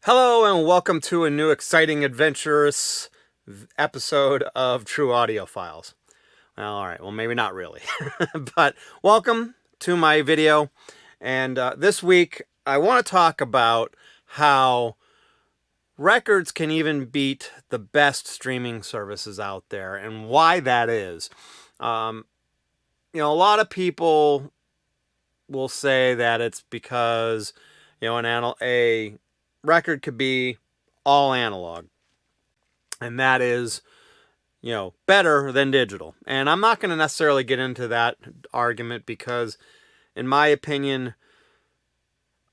Hello and welcome to a new exciting adventurous episode of True Audio Files. Well, alright, well maybe not really. But welcome to my video. And this week I want to talk about how records can even beat the best streaming services out there and why that is. A lot of people will say that it's because, a record could be all analog, and that is, better than digital. And I'm not going to necessarily get into that argument because, in my opinion,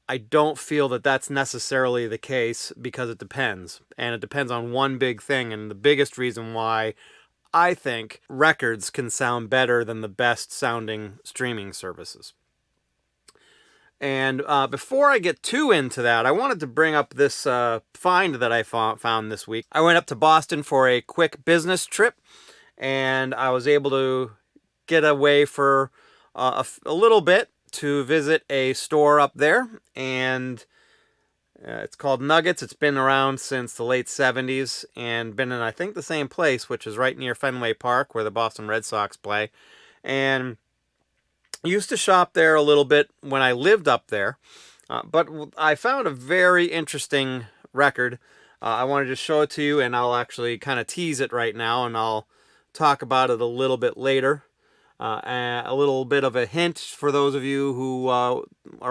I don't feel that that's necessarily the case because it depends. And it depends on one big thing. And the biggest reason why I think records can sound better than the best sounding streaming services. And before I get too into that, I wanted to bring up this find that I found this week. I went up to Boston for a quick business trip, and I was able to get away for a little bit to visit a store up there. And it's called Nuggets. It's been around since the late 70s and been in, I think, the same place, which is right near Fenway Park where the Boston Red Sox play. And used to shop there a little bit when I lived up there, but I found a very interesting record. I wanted to show it to you, and I'll actually kind of tease it right now, and I'll talk about it a little bit later. A little bit of a hint for those of you who are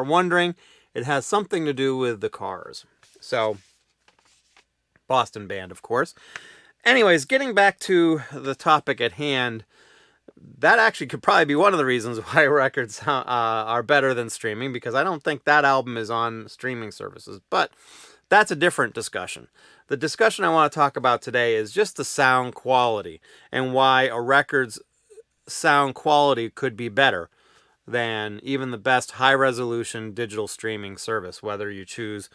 wondering, it has something to do with the Cars. So, Boston band, of course. Anyways, getting back to the topic at hand, that actually could probably be one of the reasons why records are better than streaming, because I don't think that album is on streaming services. But that's a different discussion. The discussion I want to talk about today is just the sound quality and why a record's sound quality could be better than even the best high-resolution digital streaming service, whether you choose,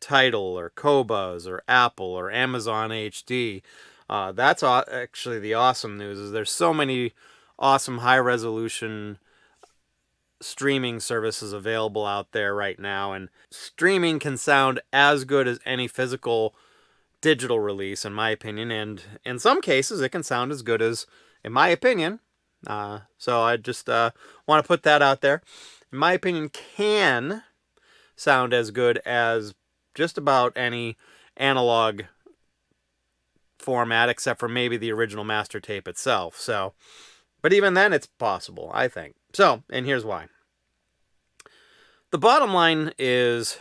Tidal or Qobuz or Apple or Amazon HD. That's actually the awesome news, is there's so many awesome high-resolution streaming services available out there right now, and streaming can sound as good as any physical digital release, in my opinion, and in some cases it can sound as good as, in my opinion, so I just want to put that out there, in my opinion, can sound as good as just about any analog format, except for maybe the original master tape itself. So, but even then, it's possible, I think. So, and here's why. The bottom line is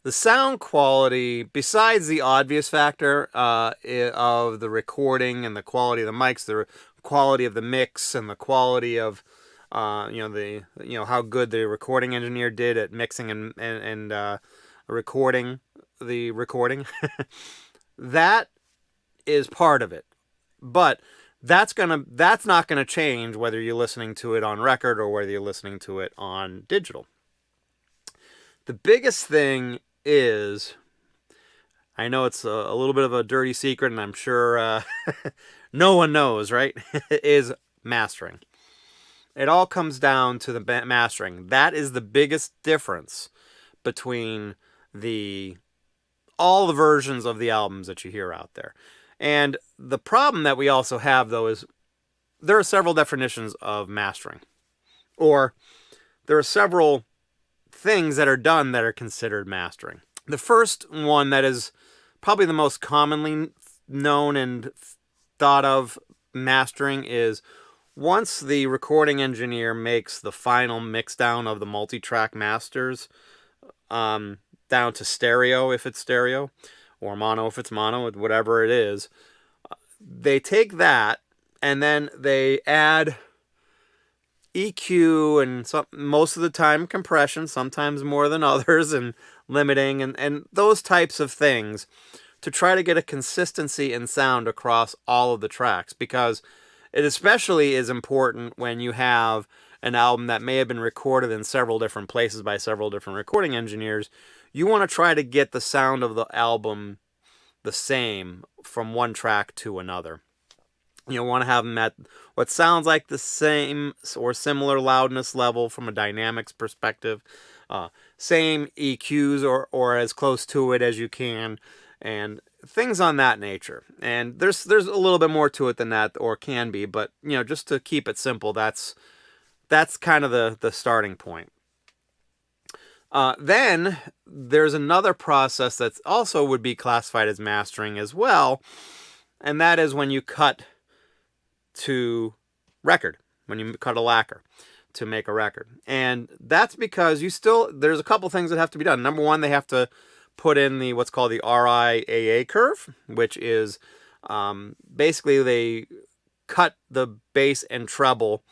the sound quality, besides the obvious factor of the recording and the quality of the mics, the quality of the mix and the quality of how good the recording engineer did at mixing and recording the recording. That is part of it, but that's not gonna change whether you're listening to it on record or whether you're listening to it on digital. The biggest thing is, I know it's a little bit of a dirty secret, and I'm sure no one knows, right? Is mastering. It all comes down to the mastering. That is the biggest difference between all the versions of the albums that you hear out there. And the problem that we also have, though, is there are several definitions of mastering. Or there are several things that are done that are considered mastering. The first one that is probably the most commonly known and thought of mastering is once the recording engineer makes the final mix down of the multi-track masters, down to stereo if it's stereo, or mono if it's mono, whatever it is, they take that and then they add EQ and most of the time compression, sometimes more than others, and limiting and those types of things to try to get a consistency in sound across all of the tracks, because it especially is important when you have an album that may have been recorded in several different places by several different recording engineers. You want to try to get the sound of the album the same from one track to another. You want to have them at what sounds like the same or similar loudness level from a dynamics perspective. Same EQs or as close to it as you can, and things on that nature. And there's a little bit more to it than that, or can be, but just to keep it simple, that's kind of the starting point. Then there's another process that also would be classified as mastering as well, and that is when you cut to record, when you cut a lacquer to make a record. And that's because there's a couple things that have to be done. Number one, they have to put in what's called the RIAA curve, which is basically they cut the bass and treble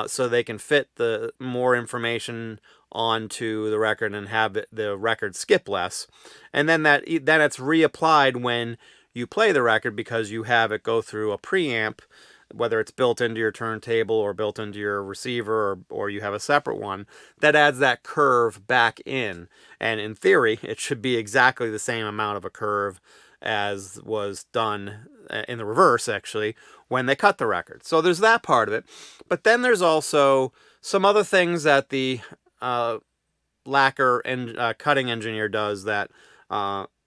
so they can fit the more information onto the record and have the record skip less. And then it's reapplied when you play the record, because you have it go through a preamp, whether it's built into your turntable or built into your receiver, or you have a separate one that adds that curve back in. And in theory, it should be exactly the same amount of a curve as was done in the reverse, actually, when they cut the record. So there's that part of it. But then there's also some other things that the lacquer and cutting engineer does that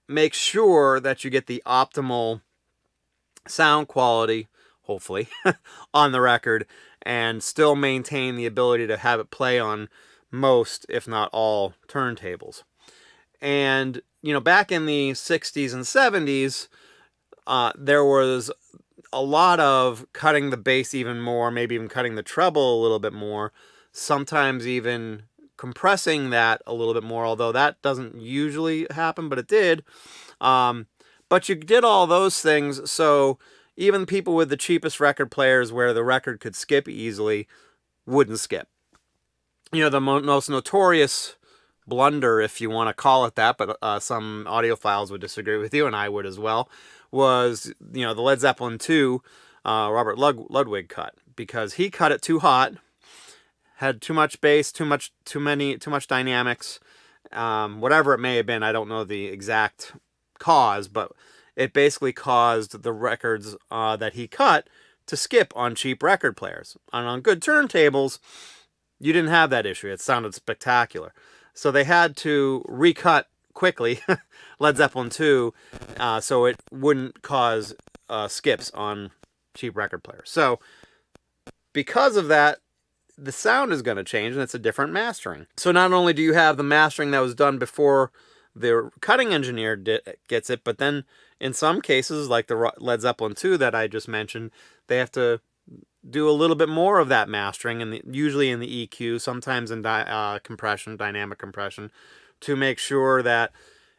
make sure that you get the optimal sound quality, hopefully, on the record, and still maintain the ability to have it play on most, if not all, turntables. And, back in the 60s and 70s, there was a lot of cutting the bass even more, maybe even cutting the treble a little bit more, sometimes even compressing that a little bit more, although that doesn't usually happen, but it did. But you did all those things, so even people with the cheapest record players where the record could skip easily wouldn't skip. The most notorious blunder, if you want to call it that, but some audiophiles would disagree with you, and I would as well, was the Led Zeppelin II Robert Ludwig cut, because he cut it too hot, had too much bass, too much dynamics, whatever it may have been. I don't know the exact cause, but it basically caused the records that he cut to skip on cheap record players. And on good turntables, you didn't have that issue. It sounded spectacular. So they had to recut quickly Led Zeppelin 2 so it wouldn't cause skips on cheap record players. So because of that, the sound is going to change, and it's a different mastering. So not only do you have the mastering that was done before the cutting engineer gets it, but then in some cases, like the Led Zeppelin 2 that I just mentioned, they have to do a little bit more of that mastering, and usually in the EQ, sometimes in compression, dynamic compression, to make sure that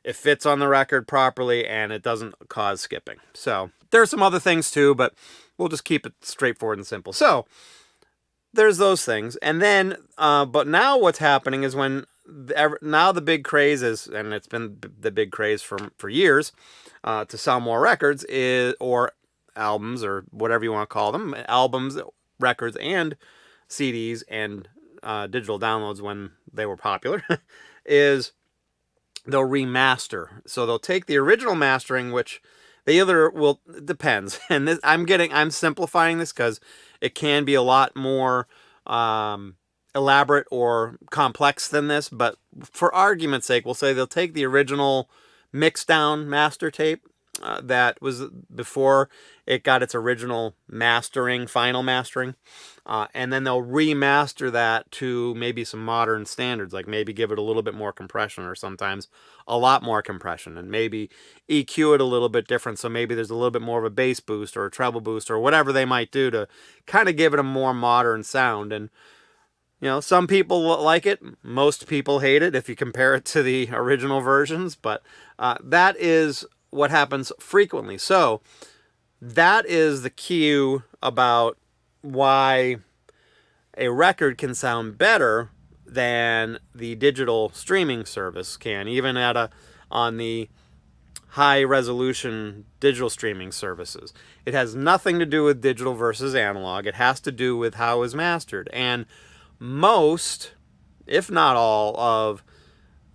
it fits on the record properly and it doesn't cause skipping. So there are some other things too, but we'll just keep it straightforward and simple. So there's those things. And then, but now what's happening is now the big craze is, and it's been the big craze for years, to sell more records or albums, or whatever you want to call them, albums, records, and CDs, and digital downloads when they were popular, is they'll remaster. So they'll take the original mastering, which they either will, it depends. And this, I'm simplifying this because it can be a lot more elaborate or complex than this, but for argument's sake, we'll say they'll take the original mix down master tape that was before it got its original mastering, final mastering, and then they'll remaster that to maybe some modern standards, like maybe give it a little bit more compression, or sometimes a lot more compression, and maybe EQ it a little bit different, so maybe there's a little bit more of a bass boost or a treble boost or whatever they might do to kind of give it a more modern sound. And some people like it, most people hate it if you compare it to the original versions, but that is what happens frequently. So that is the cue about why a record can sound better than the digital streaming service can, even on the high resolution digital streaming services. It has nothing to do with digital versus analog. It has to do with how it's mastered. And most, if not all, of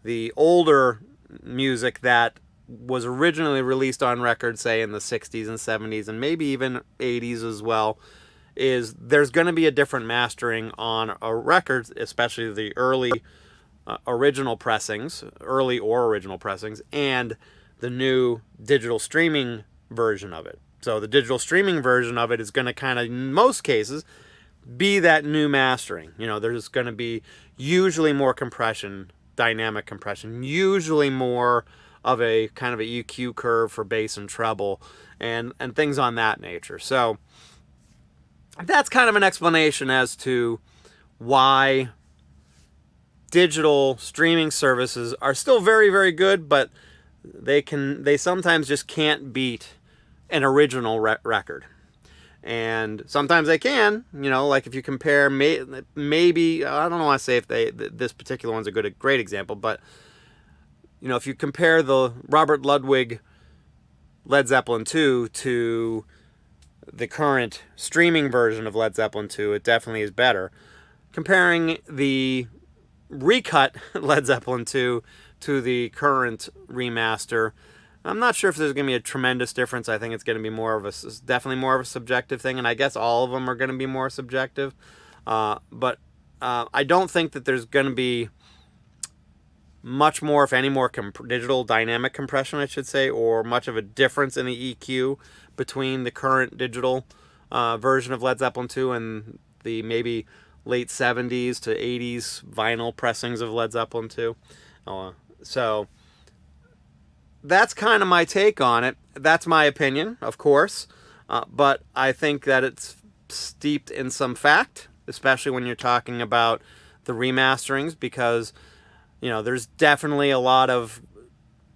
the older music that was originally released on record, say in the 60s and 70s, and maybe even 80s as well, there's going to be a different mastering on a record, especially the early original pressings, early or original pressings, and the new digital streaming version of it. So the digital streaming version of it is going to kind of, in most cases, be that new mastering. You know, there's going to be usually more compression, dynamic compression, usually more of a kind of a EQ curve for bass and treble, and things on that nature. So that's kind of an explanation as to why digital streaming services are still very, very good, but they sometimes just can't beat an original record. And sometimes they can, you know, like if you compare, maybe, I don't want to say if this particular one's a great example, but, you know, if you compare the Robert Ludwig Led Zeppelin 2 to the current streaming version of Led Zeppelin 2, it definitely is better. Comparing the recut Led Zeppelin 2 to the current remaster, I'm not sure if there's going to be a tremendous difference. I think it's going to be definitely more of a subjective thing, and I guess all of them are going to be more subjective. But I don't think that there's going to be much more, if any more, digital dynamic compression, I should say, or much of a difference in the EQ between the current digital version of Led Zeppelin 2 and the maybe late 70s to 80s vinyl pressings of Led Zeppelin 2. So that's kind of my take on it. That's my opinion, of course, but I think that it's steeped in some fact, especially when you're talking about the remasterings, because, you know, there's definitely a lot of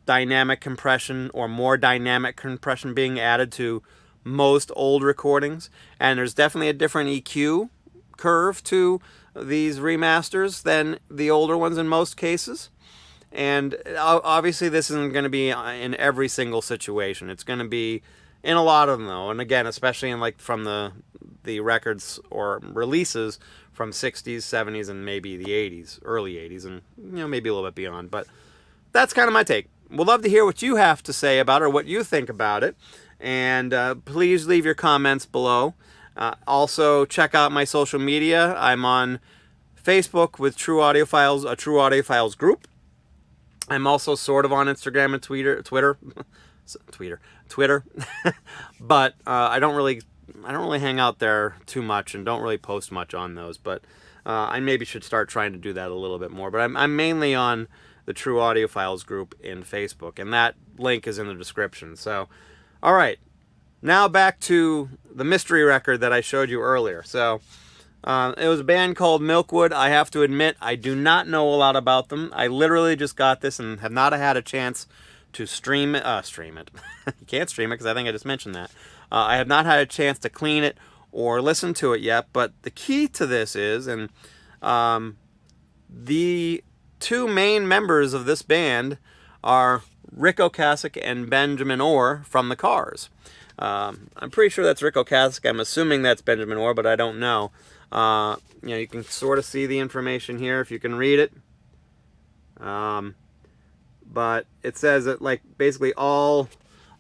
dynamic compression or more dynamic compression being added to most old recordings, and there's definitely a different EQ curve to these remasters than the older ones in most cases. And obviously this isn't going to be in every single situation. It's going to be in a lot of them, though. And again, especially in like from the records or releases from 60s, 70s, and maybe the 80s, early 80s, and, you know, maybe a little bit beyond. But that's kind of my take. We'd love to hear what you have to say about it, or what you think about it. And please leave your comments below. Also, check out my social media. I'm on Facebook with True Audiophiles, a True Audiophiles group. I'm also sort of on Instagram and Twitter, but I don't really hang out there too much and don't really post much on those. But I maybe should start trying to do that a little bit more. But I'm mainly on the True Audiophiles group in Facebook, and that link is in the description. So, all right, now back to the mystery record that I showed you earlier. So. It was a band called Milkwood. I have to admit, I do not know a lot about them. I literally just got this and have not had a chance to stream it. You can't stream it because I think I just mentioned that. I have not had a chance to clean it or listen to it yet, but the key to this is, and the two main members of this band are Rick Ocasek and Benjamin Orr from the Cars. I'm pretty sure that's Rick Ocasek. I'm assuming that's Benjamin Orr, but I don't know. You know, you can sort of see the information here if you can read it. But it says that, like, basically all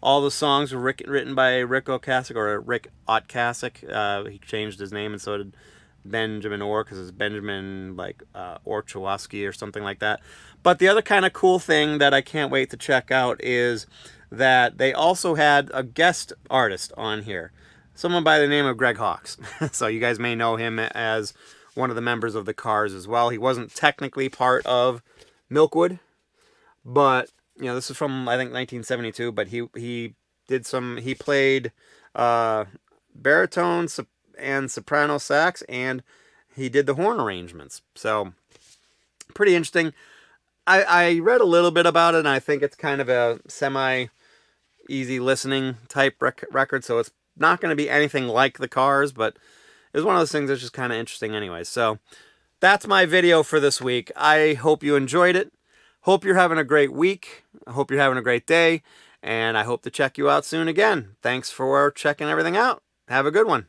the songs were written by Rick Ocasek, or Rick Ocasek. He changed his name, and so did Benjamin Orr, because it's Benjamin, like, Orchowski or something like that. But the other kind of cool thing that I can't wait to check out is that they also had a guest artist on here. Someone by the name of Greg Hawkes. So you guys may know him as one of the members of the Cars as well. He wasn't technically part of Milkwood, but, you know, this is from, I think, 1972, but he played baritone and soprano sax, and he did the horn arrangements. So, pretty interesting. I read a little bit about it, and I think it's kind of a semi-easy listening type record, so it's not going to be anything like the Cars, but it was one of those things that's just kind of interesting anyway. So that's my video for this week. I hope you enjoyed it. Hope you're having a great week. I hope you're having a great day, and I hope to check you out soon again. Thanks for checking everything out. Have a good one.